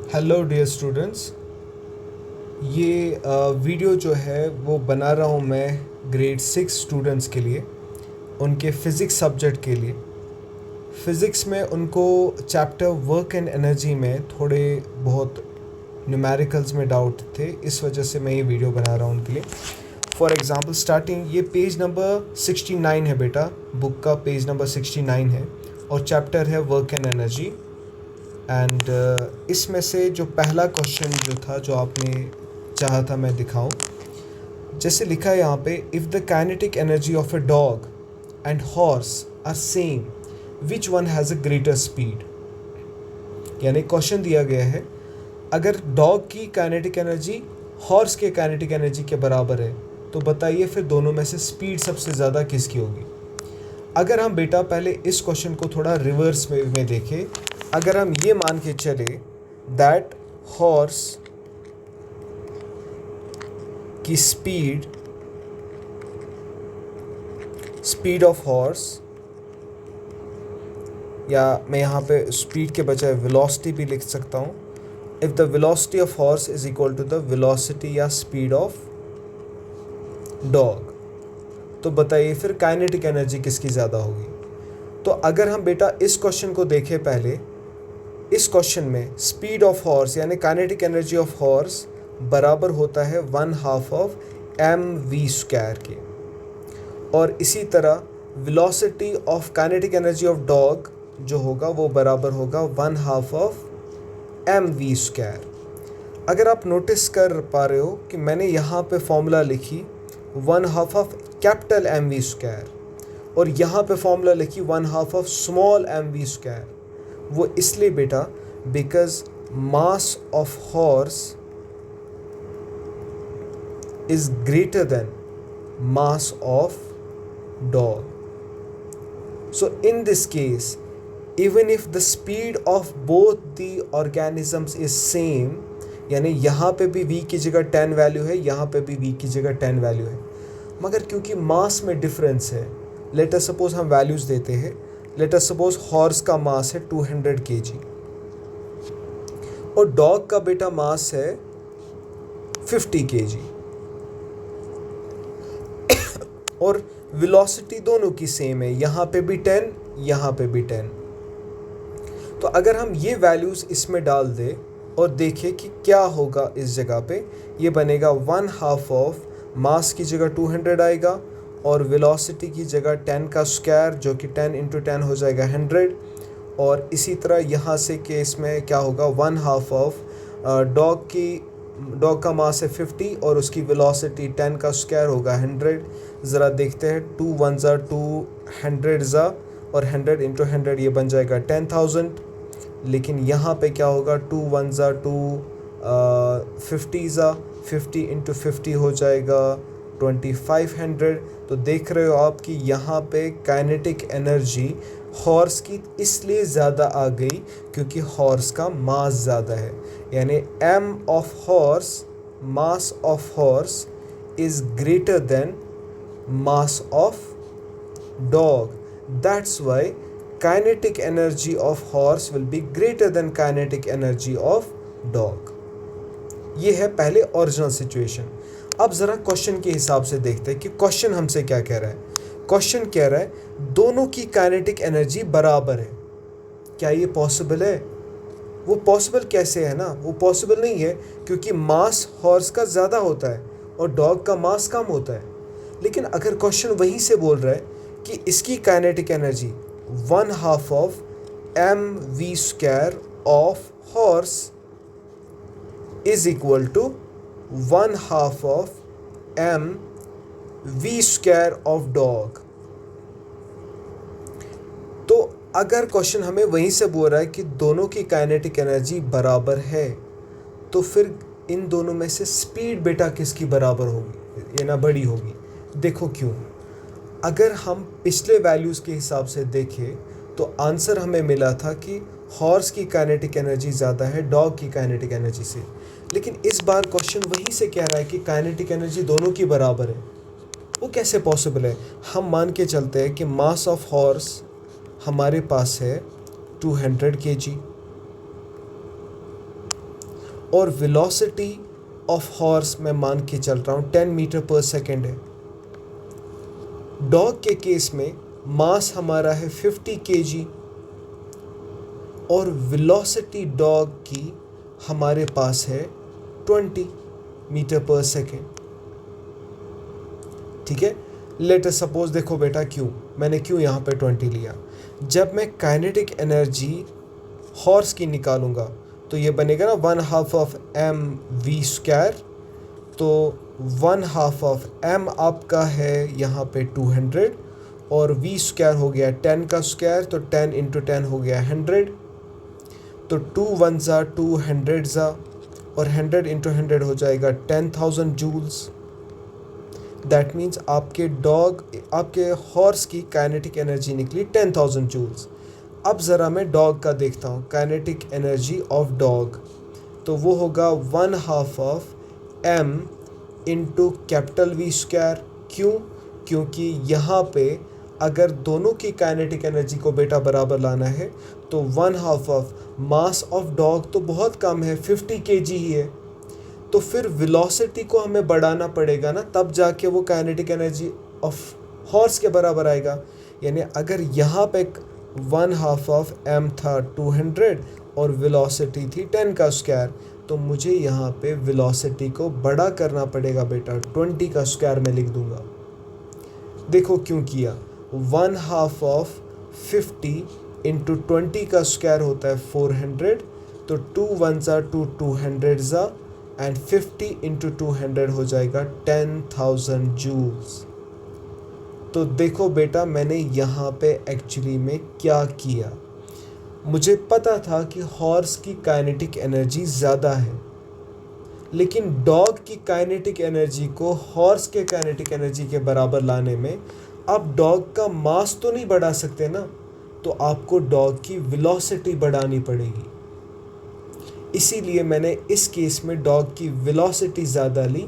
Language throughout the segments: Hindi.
Hello dear students. ये वीडियो जो है वो बना रहा हूँ मैं ग्रेड 6 स्टूडेंट्स के लिए, उनके फ़िज़िक्स सब्जेक्ट के लिए। फ़िज़िक्स में उनको चैप्टर वर्क एंड एनर्जी में थोड़े बहुत न्यूमेरिकल्स में डाउट थे, इस वजह से मैं ये वीडियो बना रहा हूँ उनके लिए। फॉर एग्ज़ाम्पल स्टार्टिंग ये पेज नंबर 69 है बेटा, बुक का पेज नंबर 69 है और चैप्टर है वर्क एंड एनर्जी। एंड इसमें से जो पहला क्वेश्चन जो था, जो आपने चाहा था मैं दिखाऊं, जैसे लिखा है यहाँ पे, if the kinetic energy of a dog and horse are same which one has a greater speed. यानी क्वेश्चन दिया गया है, अगर डॉग की काइनेटिक एनर्जी हॉर्स के काइनेटिक एनर्जी के बराबर है तो बताइए फिर दोनों में से स्पीड सबसे ज़्यादा किसकी होगी। अगर हम बेटा पहले इस क्वेश्चन को थोड़ा रिवर्स में देखें, अगर हम ये मान के चले दैट हॉर्स की स्पीड ऑफ हॉर्स, या मैं यहाँ पे स्पीड के बजाय वेलोसिटी भी लिख सकता हूँ, if the velocity of horse is equal to the velocity या स्पीड ऑफ डॉग, तो बताइए फिर काइनेटिक एनर्जी किसकी ज़्यादा होगी। तो अगर हम बेटा इस क्वेश्चन को देखें पहले, इस क्वेश्चन में स्पीड ऑफ हॉर्स यानी काइनेटिक एनर्जी ऑफ हॉर्स बराबर होता है 1/2 ऑफ mv² के, और इसी तरह velocity of kinetic energy of dog जो होगा वो बराबर होगा 1/2 ऑफ mv²। अगर आप नोटिस कर पा रहे हो कि मैंने यहाँ पे फॉर्मूला लिखी 1/2 ऑफ कैपिटल mv² और यहाँ पे फॉर्मूला लिखी 1/2 ऑफ स्मॉल mv²। वो इसलिए बेटा because mass of horse is greater then mass of dog. So in this case, even if the speed of both the organisms is same, यानी यहाँ पे भी v की जगह 10 वैल्यू है, यहाँ पे भी v की जगह 10 वैल्यू है, मगर क्योंकि मास में डिफरेंस है, लेट अस सपोज हम वैल्यूज़ देते हैं, लेट अस सपोज हॉर्स का मास है 200 kg और डॉग का बेटा मास है 50 kg, और वेलोसिटी दोनों की सेम है, यहाँ पे भी 10, यहाँ पे भी 10। तो अगर हम ये वैल्यूज़ इसमें डाल दें और देखें कि क्या होगा इस जगह पे, ये बनेगा 1/2 ऑफ मास की जगह 200 आएगा और वेलोसिटी की जगह 10 का स्क्वायर जो कि 10 × 10 हो जाएगा 100, और इसी तरह यहाँ से केस में क्या होगा 1/2 ऑफ डॉग का मास है 50 और उसकी वेलोसिटी 10 का स्क्वायर होगा 100। ज़रा देखते हैं, 2 1 ज़ा 2, 100 ज़ा, और 100 × 100 ये बन जाएगा 10,000। लेकिन यहाँ पे क्या होगा, 2 1 ज़ा 2, 50 ज़ा 50 × 50 हो जाएगा 2500। तो देख रहे हो आप कि यहाँ पे काइनेटिक एनर्जी हॉर्स की इसलिए ज़्यादा आ गई क्योंकि हॉर्स का मास ज़्यादा है, यानी m of horse, mass of horse is greater then mass of dog. That's why kinetic energy of horse will be greater than kinetic energy of dog. ये है पहले ओरिजिनल सिचुएशन। अब ज़रा क्वेश्चन के हिसाब से देखते हैं कि क्वेश्चन हमसे क्या कह रहा है। क्वेश्चन कह रहा है दोनों की काइनेटिक एनर्जी बराबर है। क्या ये पॉसिबल है? वो पॉसिबल कैसे है ना, वो पॉसिबल नहीं है क्योंकि मास हॉर्स का ज़्यादा होता है और डॉग का मास कम होता है। लेकिन अगर क्वेश्चन वहीं से बोल रहा है कि इसकी kinetic energy 1/2 of mv² of horse is equal to 1/2 of mv² of dog, तो अगर क्वेश्चन हमें वहीं से बोल रहा है कि दोनों की काइनेटिक एनर्जी बराबर है, तो फिर इन दोनों में से स्पीड बेटा किसकी बराबर होगी, ये ना बड़ी होगी। देखो क्यों। अगर हम पिछले वैल्यूज़ के हिसाब से देखें तो आंसर हमें मिला था कि हॉर्स की काइनेटिक एनर्जी ज़्यादा है डॉग की काइनेटिक एनर्जी से, लेकिन इस बार क्वेश्चन वहीं से कह रहा है कि काइनेटिक एनर्जी दोनों की बराबर है। वो कैसे पॉसिबल है? हम मान के चलते हैं कि मास ऑफ हॉर्स हमारे पास है 200 kg और वेलोसिटी ऑफ हॉर्स मैं मान के चल रहा हूँ 10 मीटर पर सेकेंड है। डॉग के केस में मास हमारा है 50 kg और वेलोसिटी डॉग की हमारे पास है 20 मीटर पर सेकेंड। ठीक है, लेट अस सपोज, देखो बेटा मैंने क्यों यहाँ पे 20 लिया। जब मैं काइनेटिक एनर्जी हॉर्स की निकालूंगा तो ये बनेगा ना 1/2 ऑफ mv²। तो 1/2 ऑफ m आपका है यहाँ पे 200 और v² हो गया 10 का स्क्वायर, तो 10 × 10 हो गया 100। तो 2 1 ज़ा 2 100 ज़ा और 100 × 100 हो जाएगा 10,000 जूल्स। दैट मीन्स आपके हॉर्स की काइनेटिक एनर्जी निकली 10,000 जूल्स। अब ज़रा मैं डॉग का देखता हूँ, काइनेटिक एनर्जी ऑफ डॉग, तो वो होगा 1/2 of m into capital V²। क्योंकि यहाँ पे अगर दोनों की काइनेटिक एनर्जी को बेटा बराबर लाना है तो 1/2 ऑफ मास ऑफ डॉग तो बहुत कम है, 50 kg ही है, तो फिर वेलोसिटी को हमें बढ़ाना पड़ेगा ना, तब जाके वो काइनेटिक एनर्जी ऑफ हॉर्स के बराबर आएगा। यानी अगर यहाँ पे 1/2 ऑफ m था 200 और वेलोसिटी थी 10 का स्क्वायर, तो मुझे यहाँ पे वेलोसिटी को बड़ा करना पड़ेगा बेटा, 20 का स्क्वायर में लिख दूंगा। देखो क्यों किया, 1/2 ऑफ 50 इंटू 20 का स्क्वायर होता है 400, तो 2 1 ज़ा 2 200 ज़ा एंड 50 इंटू 200 हो जाएगा 10,000 जूल्स। तो देखो बेटा मैंने यहाँ पे एक्चुअली में क्या किया, मुझे पता था कि हॉर्स की काइनेटिक एनर्जी ज़्यादा है, लेकिन डॉग की काइनेटिक एनर्जी को हॉर्स के काइनेटिक एनर्जी के बराबर लाने में आप डॉग का मास तो नहीं बढ़ा सकते ना, तो आपको डॉग की वेलोसिटी बढ़ानी पड़ेगी। इसीलिए मैंने इस केस में डॉग की वेलोसिटी ज़्यादा ली,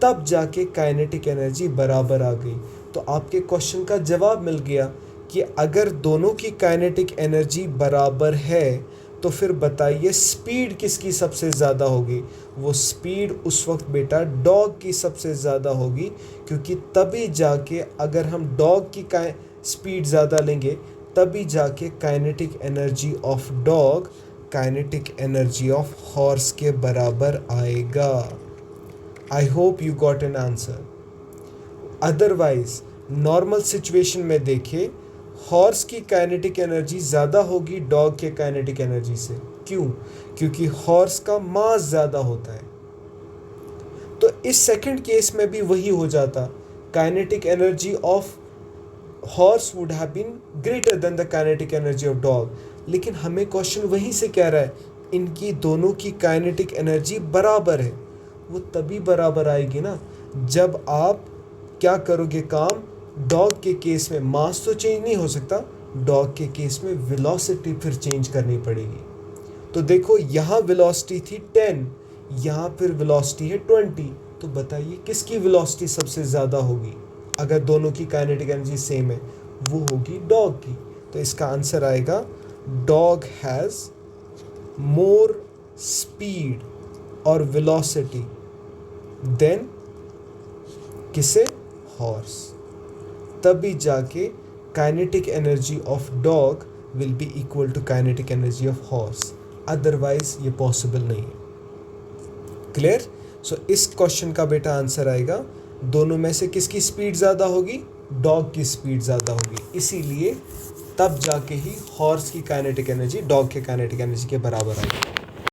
तब जाके काइनेटिक एनर्जी बराबर आ गई। तो आपके क्वेश्चन का जवाब मिल गया कि अगर दोनों की काइनेटिक एनर्जी बराबर है तो फिर बताइए स्पीड किसकी सबसे ज़्यादा होगी। वो स्पीड उस वक्त बेटा डॉग की सबसे ज़्यादा होगी, क्योंकि तभी जाके अगर हम डॉग की स्पीड ज़्यादा लेंगे तभी जाके kinetic energy of dog kinetic energy of horse के बराबर आएगा। I hope you got an answer. Otherwise normal situation में देखें, हॉर्स की काइनेटिक एनर्जी ज़्यादा होगी डॉग के काइनेटिक एनर्जी से। क्योंकि हॉर्स का मास ज़्यादा होता है। तो इस सेकंड केस में भी वही हो जाता, kinetic energy of horse would have been greater than the kinetic energy of dog. लेकिन हमें क्वेश्चन वहीं से कह रहा है इनकी दोनों की काइनेटिक एनर्जी बराबर है। वो तभी बराबर आएगी ना जब आप क्या करोगे काम, डॉग के केस में मास तो चेंज नहीं हो सकता, डॉग के केस में वेलोसिटी फिर चेंज करनी पड़ेगी। तो देखो यहाँ वेलोसिटी थी 10, यहाँ फिर वेलोसिटी है 20, तो बताइए किसकी वेलोसिटी सबसे ज़्यादा होगी। अगर दोनों की काइनेटिक एनर्जी सेम है, वो होगी डॉग की। तो इसका आंसर आएगा डॉग हैज़ मोर स्पीड और वेलोसिटी देन किसे, हॉर्स। तभी जाके kinetic energy of dog will be equal to kinetic energy of horse, otherwise ये पॉसिबल नहीं है। क्लियर। सो इस क्वेश्चन का बेटा आंसर आएगा दोनों में से किसकी स्पीड ज़्यादा होगी, डॉग की स्पीड ज़्यादा होगी, इसीलिए तब जाके ही हॉर्स की काइनेटिक एनर्जी डॉग के काइनेटिक एनर्जी के बराबर आएगी।